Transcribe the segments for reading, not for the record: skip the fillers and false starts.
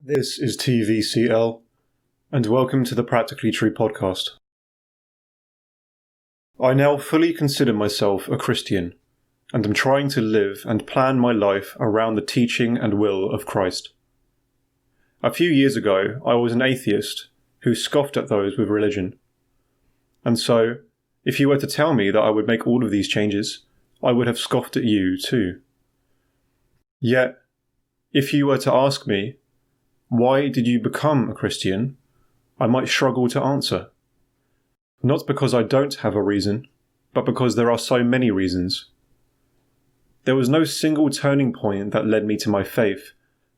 This is TVCL, and welcome to the Practically True podcast. I now fully consider myself a Christian, and am trying to live and plan my life around the teaching and will of Christ. A few years ago, I was an atheist who scoffed at those with religion. And so, if you were to tell me that I would make all of these changes, I would have scoffed at you too. Yet, if you were to ask me, why did you become a Christian? I might struggle to answer. Not because I don't have a reason, but because there are so many reasons. There was no single turning point that led me to my faith,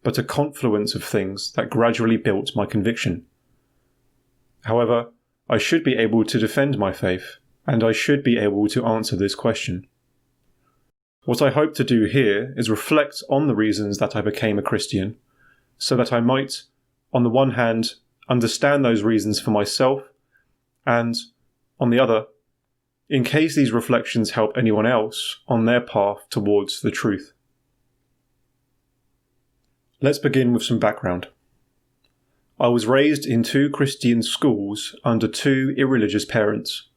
but a confluence of things that gradually built my conviction. However, I should be able to defend my faith, and I should be able to answer this question. What I hope to do here is reflect on the reasons that I became a Christian, so that I might, on the one hand, understand those reasons for myself, and, on the other, in case these reflections help anyone else on their path towards the truth. Let's begin with some background. I was raised in two Christian schools under two irreligious parents.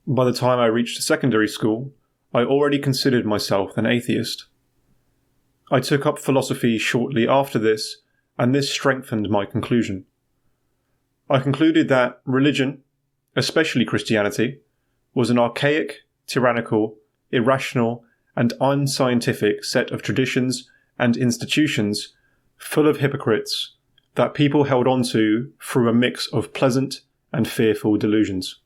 By the time I reached secondary school, I already considered myself an atheist. I took up philosophy shortly after this, and this strengthened my conclusion. I concluded that religion, especially Christianity, was an archaic, tyrannical, irrational, and unscientific set of traditions and institutions full of hypocrites that people held on to through a mix of pleasant and fearful delusions.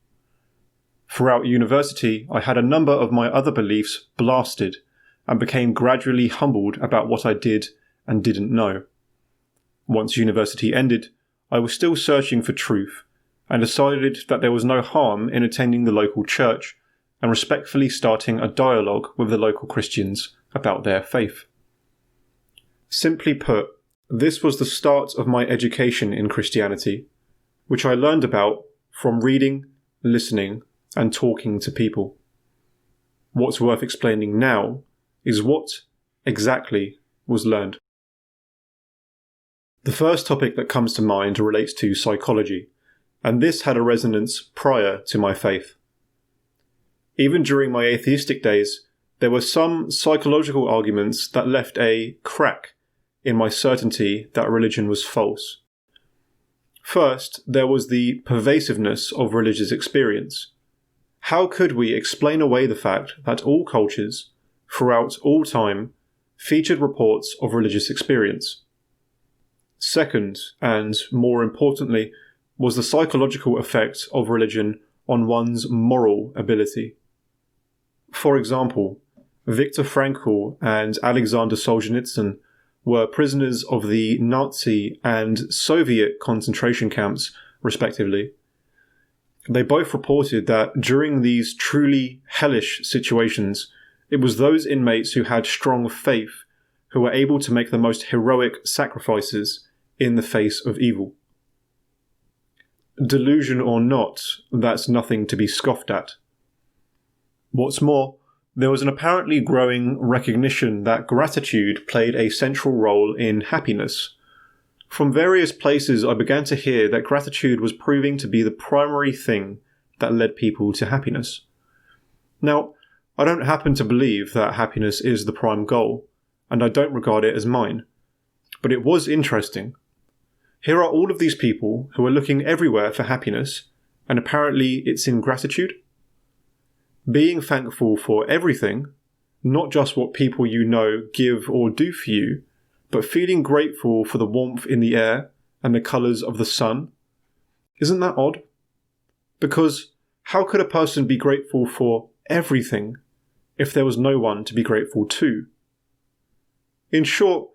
Throughout university, I had a number of my other beliefs blasted and became gradually humbled about what I did and didn't know. Once university ended, I was still searching for truth and decided that there was no harm in attending the local church and respectfully starting a dialogue with the local Christians about their faith. Simply put, this was the start of my education in Christianity, which I learned about from reading, listening, and talking to people. What's worth explaining now is what exactly was learned. The first topic that comes to mind relates to psychology, and this had a resonance prior to my faith. Even during my atheistic days, there were some psychological arguments that left a crack in my certainty that religion was false. First, there was the pervasiveness of religious experience. How could we explain away the fact that all cultures, throughout all time, featured reports of religious experience? Second, and more importantly, was the psychological effect of religion on one's moral ability. For example, Viktor Frankl and Alexander Solzhenitsyn were prisoners of the Nazi and Soviet concentration camps, respectively. They both reported that during these truly hellish situations, it was those inmates who had strong faith who were able to make the most heroic sacrifices in the face of evil. Delusion or not, that's nothing to be scoffed at. What's more, there was an apparently growing recognition that gratitude played a central role in happiness. From various places, I began to hear that gratitude was proving to be the primary thing that led people to happiness. Now, I don't happen to believe that happiness is the prime goal, and I don't regard it as mine. But it was interesting. Here are all of these people who are looking everywhere for happiness, and apparently it's in gratitude. Being thankful for everything, not just what people you know give or do for you, but feeling grateful for the warmth in the air and the colours of the sun. Isn't that odd? Because how could a person be grateful for everything if there was no one to be grateful to? In short,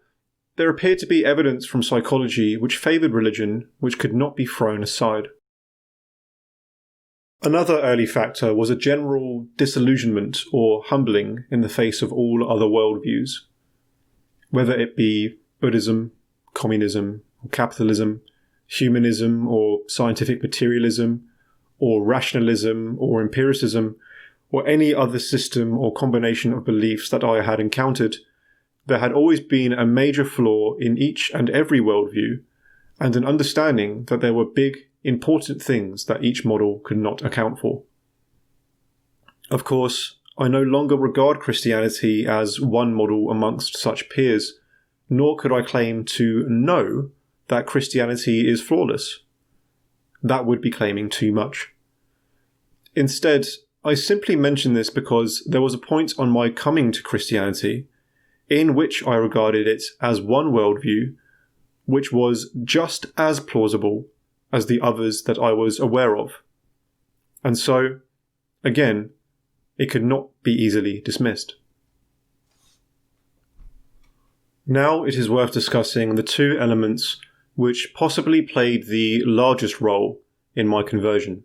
there appeared to be evidence from psychology which favoured religion which could not be thrown aside. Another early factor was a general disillusionment or humbling in the face of all other worldviews. Whether it be Buddhism, communism, capitalism, humanism or scientific materialism, or rationalism or empiricism, or any other system or combination of beliefs that I had encountered, there had always been a major flaw in each and every worldview, and an understanding that there were big, important things that each model could not account for. Of course, I no longer regard Christianity as one model amongst such peers, nor could I claim to know that Christianity is flawless. That would be claiming too much. Instead, I simply mention this because there was a point on my coming to Christianity in which I regarded it as one worldview which was just as plausible as the others that I was aware of. And so, again, it could not be easily dismissed. Now it is worth discussing the two elements which possibly played the largest role in my conversion.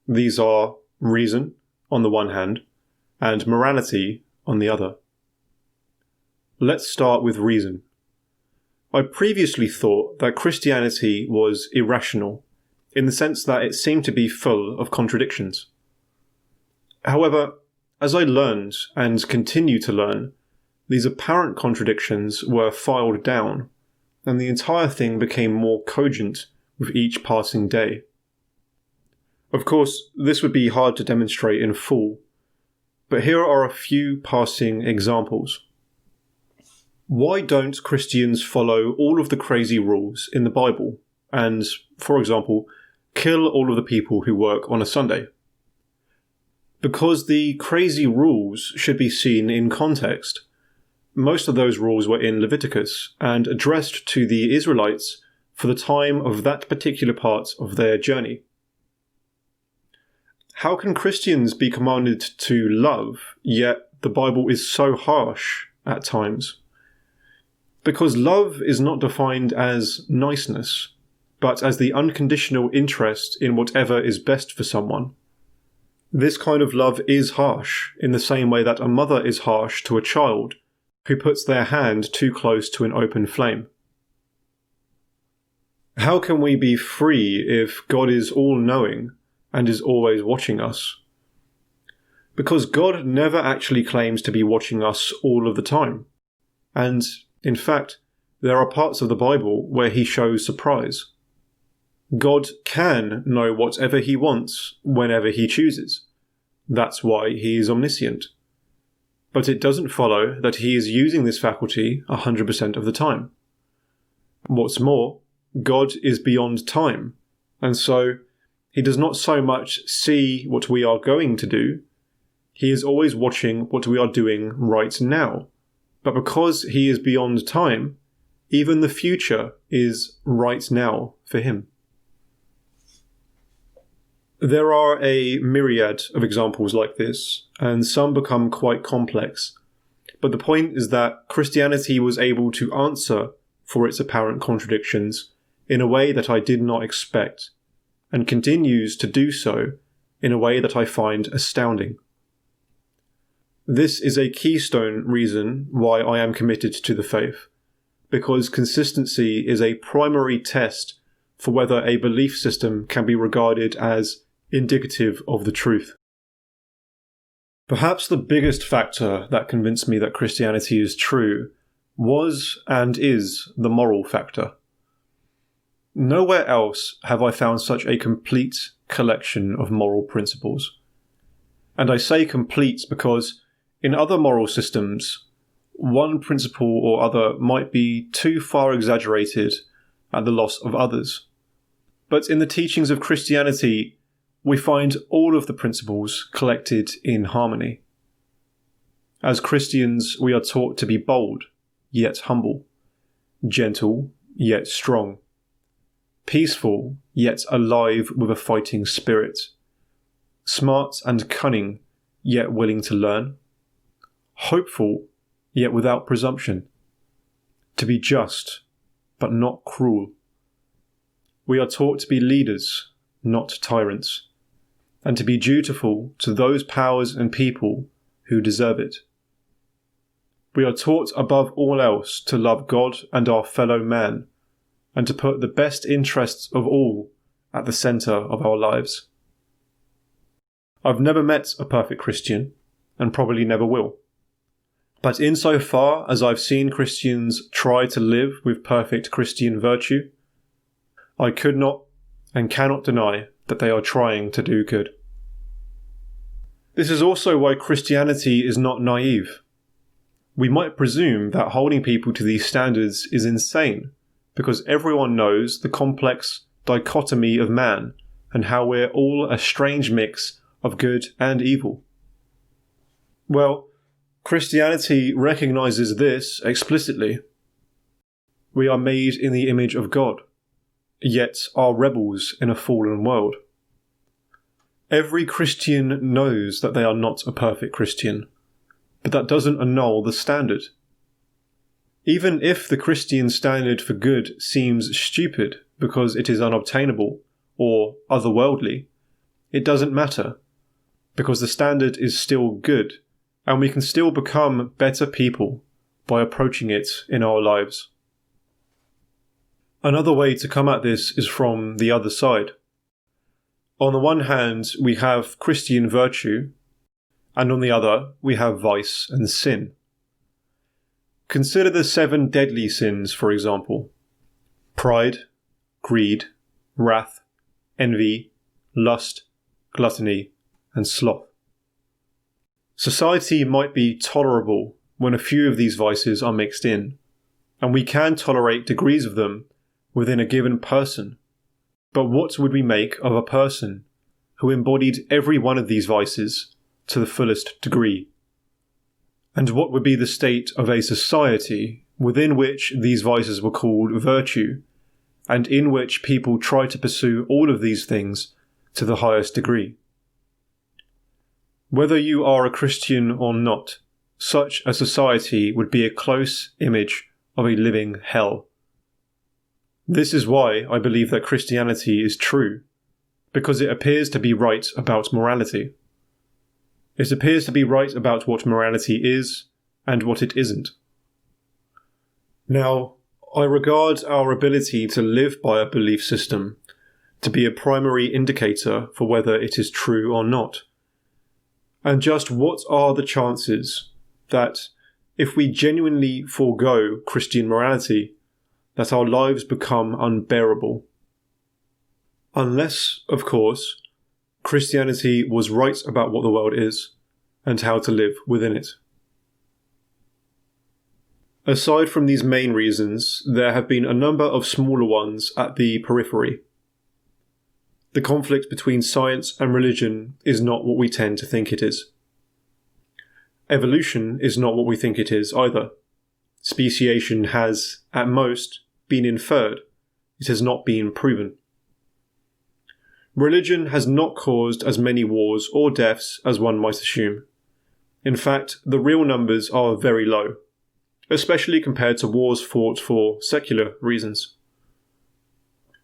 These are reason, on the one hand, and morality on the other. Let's start with reason. I previously thought that Christianity was irrational, in the sense that it seemed to be full of contradictions. However, as I learned and continue to learn, these apparent contradictions were filed down, and the entire thing became more cogent with each passing day. Of course, this would be hard to demonstrate in full, but here are a few passing examples. Why don't Christians follow all of the crazy rules in the Bible and, for example, kill all of the people who work on a Sunday? Because the crazy rules should be seen in context. Most of those rules were in Leviticus and addressed to the Israelites for the time of that particular part of their journey. How can Christians be commanded to love, yet the Bible is so harsh at times? Because love is not defined as niceness, but as the unconditional interest in whatever is best for someone. This kind of love is harsh, in the same way that a mother is harsh to a child who puts their hand too close to an open flame. How can we be free if God is all-knowing and is always watching us? Because God never actually claims to be watching us all of the time. And, in fact, there are parts of the Bible where he shows surprise. God can know whatever he wants whenever he chooses. That's why he is omniscient. But it doesn't follow that he is using this faculty 100% of the time. What's more, God is beyond time, and so he does not so much see what we are going to do, he is always watching what we are doing right now. But because he is beyond time, even the future is right now for him. There are a myriad of examples like this, and some become quite complex. But the point is that Christianity was able to answer for its apparent contradictions in a way that I did not expect, and continues to do so in a way that I find astounding. This is a keystone reason why I am committed to the faith, because consistency is a primary test for whether a belief system can be regarded as indicative of the truth. Perhaps the biggest factor that convinced me that Christianity is true was and is the moral factor. Nowhere else have I found such a complete collection of moral principles. And I say complete because in other moral systems, one principle or other might be too far exaggerated at the loss of others. But in the teachings of Christianity, we find all of the principles collected in harmony. As Christians, we are taught to be bold, yet humble, gentle, yet strong, peaceful, yet alive with a fighting spirit, smart and cunning, yet willing to learn, hopeful, yet without presumption, to be just, but not cruel. We are taught to be leaders, not tyrants, and to be dutiful to those powers and people who deserve it. We are taught above all else to love God and our fellow man, and to put the best interests of all at the centre of our lives. I've never met a perfect Christian, and probably never will. But insofar as I've seen Christians try to live with perfect Christian virtue, I could not and cannot deny that they are trying to do good. This is also why Christianity is not naive. We might presume that holding people to these standards is insane, because everyone knows the complex dichotomy of man and how we're all a strange mix of good and evil. Well, Christianity recognizes this explicitly. We are made in the image of God, yet are rebels in a fallen world. Every Christian knows that they are not a perfect Christian, but that doesn't annul the standard. Even if the Christian standard for good seems stupid because it is unobtainable or otherworldly, it doesn't matter, because the standard is still good, and we can still become better people by approaching it in our lives. Another way to come at this is from the other side. On the one hand, we have Christian virtue, and on the other, we have vice and sin. Consider the 7 deadly sins, for example: pride, greed, wrath, envy, lust, gluttony, and sloth. Society might be tolerable when a few of these vices are mixed in, and we can tolerate degrees of them within a given person. But what would we make of a person who embodied every one of these vices to the fullest degree? And what would be the state of a society within which these vices were called virtue, and in which people try to pursue all of these things to the highest degree? Whether you are a Christian or not, such a society would be a close image of a living hell. This is why I believe that Christianity is true, because it appears to be right about morality. It appears to be right about what morality is and what it isn't. Now, I regard our ability to live by a belief system to be a primary indicator for whether it is true or not. And just what are the chances that, if we genuinely forego Christian morality, that our lives become unbearable? Unless, of course, Christianity was right about what the world is and how to live within it. Aside from these main reasons, there have been a number of smaller ones at the periphery. The conflict between science and religion is not what we tend to think it is. Evolution is not what we think it is either. Speciation has, at most, been inferred. It has not been proven. Religion has not caused as many wars or deaths as one might assume. In fact, the real numbers are very low, especially compared to wars fought for secular reasons.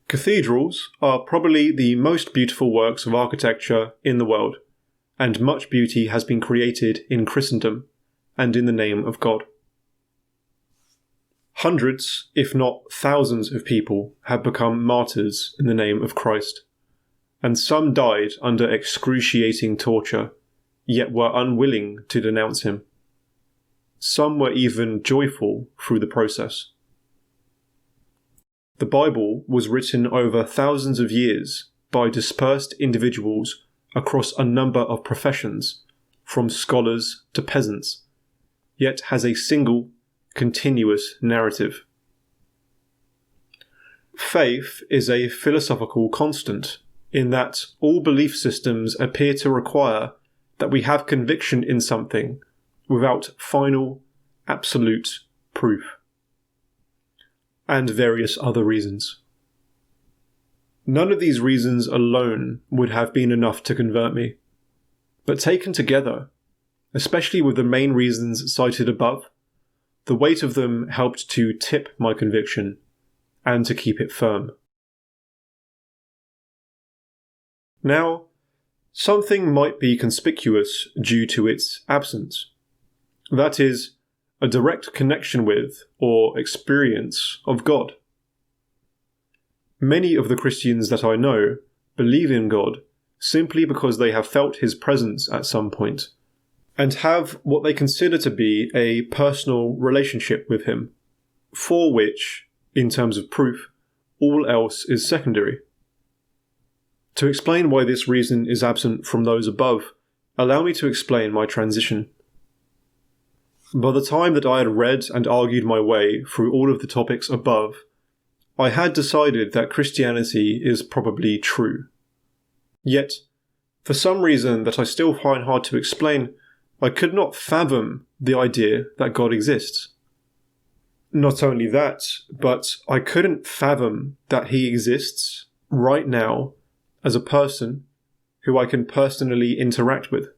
Cathedrals are probably the most beautiful works of architecture in the world, and much beauty has been created in Christendom and in the name of God. Hundreds, if not thousands of people have become martyrs in the name of Christ, and some died under excruciating torture, yet were unwilling to denounce him. Some were even joyful through the process. The Bible was written over thousands of years by dispersed individuals across a number of professions, from scholars to peasants, yet has a single, continuous narrative. Faith is a philosophical constant, in that all belief systems appear to require that we have conviction in something without final, absolute proof. And various other reasons. None of these reasons alone would have been enough to convert me, but taken together, especially with the main reasons cited above, the weight of them helped to tip my conviction and to keep it firm. Now, something might be conspicuous due to its absence. That is, a direct connection with or experience of God. Many of the Christians that I know believe in God simply because they have felt his presence at some point, and have what they consider to be a personal relationship with him, for which, in terms of proof, all else is secondary. To explain why this reason is absent from those above, allow me to explain my transition. By the time that I had read and argued my way through all of the topics above, I had decided that Christianity is probably true. Yet, for some reason that I still find hard to explain, I could not fathom the idea that God exists. Not only that, but I couldn't fathom that he exists right now as a person who I can personally interact with.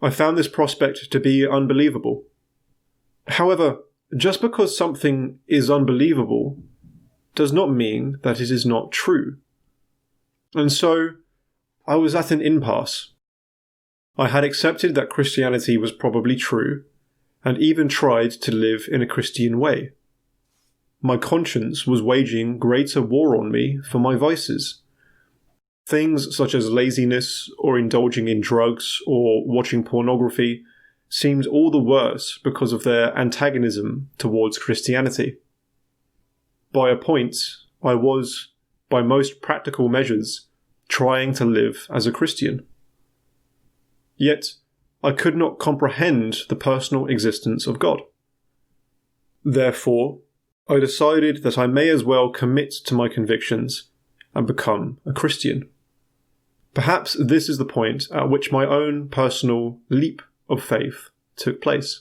I found this prospect to be unbelievable. However, just because something is unbelievable does not mean that it is not true. And so, I was at an impasse. I had accepted that Christianity was probably true, and even tried to live in a Christian way. My conscience was waging greater war on me for my vices. Things such as laziness, or indulging in drugs, or watching pornography seemed all the worse because of their antagonism towards Christianity. By a point, I was, by most practical measures, trying to live as a Christian. Yet, I could not comprehend the personal existence of God. Therefore, I decided that I may as well commit to my convictions and become a Christian. Perhaps this is the point at which my own personal leap of faith took place.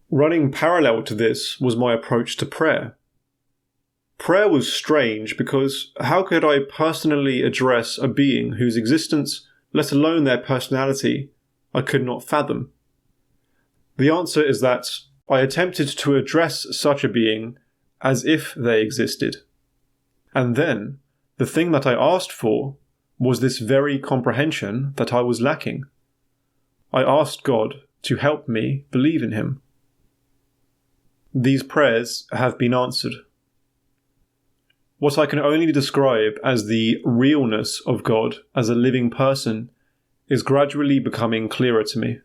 Running parallel to this was my approach to prayer. Prayer was strange because how could I personally address a being whose existence, let alone their personality, I could not fathom? The answer is that I attempted to address such a being as if they existed. And then, the thing that I asked for was this very comprehension that I was lacking. I asked God to help me believe in him. These prayers have been answered. What I can only describe as the realness of God as a living person is gradually becoming clearer to me.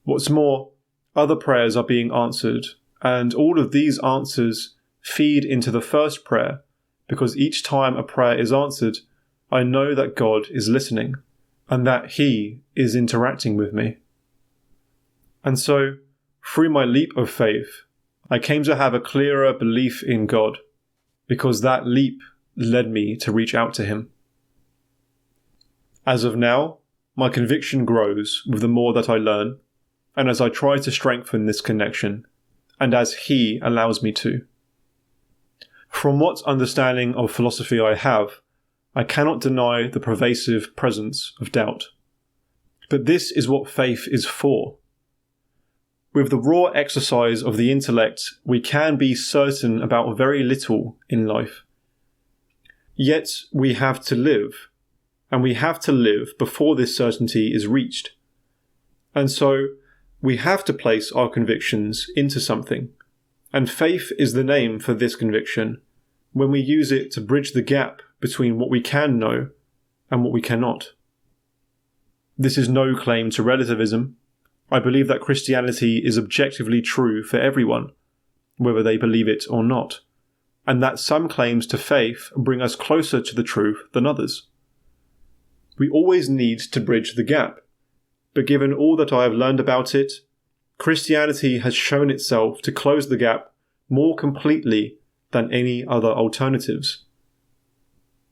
What's more, other prayers are being answered, and all of these answers feed into the first prayer, because each time a prayer is answered, I know that God is listening, and that he is interacting with me. And so, through my leap of faith, I came to have a clearer belief in God, because that leap led me to reach out to him. As of now, my conviction grows with the more that I learn, and as I try to strengthen this connection, and as he allows me to. From what understanding of philosophy I have, I cannot deny the pervasive presence of doubt. But this is what faith is for. With the raw exercise of the intellect, we can be certain about very little in life. Yet we have to live, and we have to live before this certainty is reached. And so, we have to place our convictions into something, and faith is the name for this conviction, when we use it to bridge the gap between what we can know and what we cannot. This is no claim to relativism. I believe that Christianity is objectively true for everyone, whether they believe it or not, and that some claims to faith bring us closer to the truth than others. We always need to bridge the gap, but given all that I have learned about it, Christianity has shown itself to close the gap more completely than any other alternatives.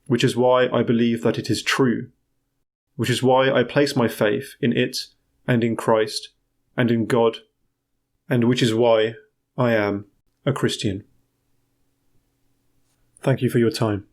Which is why I believe that it is true, which is why I place my faith in it and in Christ and in God, and which is why I am a Christian. Thank you for your time.